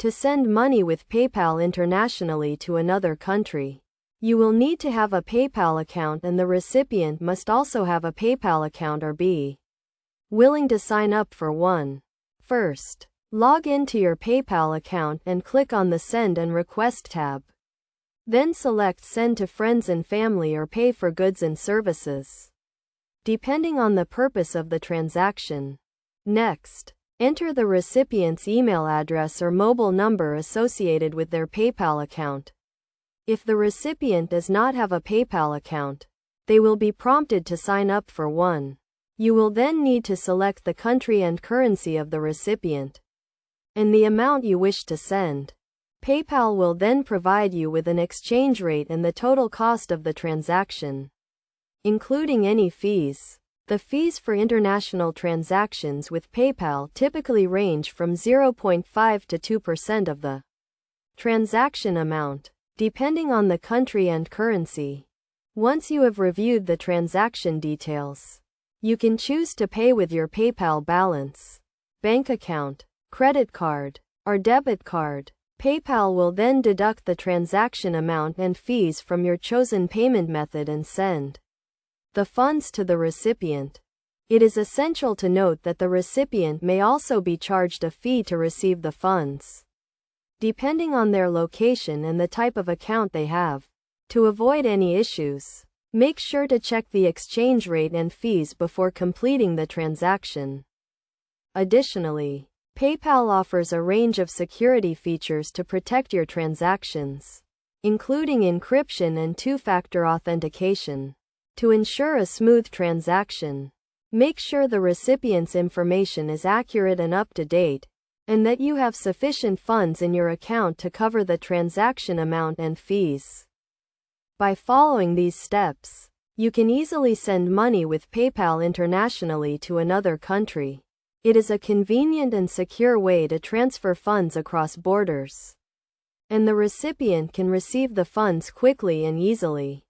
To send money with PayPal internationally to another country, you will need to have a PayPal account, and the recipient must also have a PayPal account or be willing to sign up for one. First, log into your PayPal account and click on the Send and Request tab. Then select Send to Friends and Family or Pay for Goods and Services, depending on the purpose of the transaction. Next, enter the recipient's email address or mobile number associated with their PayPal account. If the recipient does not have a PayPal account, they will be prompted to sign up for one. You will then need to select the country and currency of the recipient and the amount you wish to send. PayPal will then provide you with an exchange rate and the total cost of the transaction, including any fees. The fees for international transactions with PayPal typically range from 0.5 to 2% of the transaction amount, depending on the country and currency. Once you have reviewed the transaction details, you can choose to pay with your PayPal balance, bank account, credit card, or debit card. PayPal will then deduct the transaction amount and fees from your chosen payment method and send the funds to the recipient. It is essential to note that the recipient may also be charged a fee to receive the funds, depending on their location and the type of account they have. To avoid any issues, make sure to check the exchange rate and fees before completing the transaction. Additionally, PayPal offers a range of security features to protect your transactions, including encryption and two-factor authentication. To ensure a smooth transaction, make sure the recipient's information is accurate and up to date, and that you have sufficient funds in your account to cover the transaction amount and fees. By following these steps, you can easily send money with PayPal internationally to another country. It is a convenient and secure way to transfer funds across borders, and the recipient can receive the funds quickly and easily.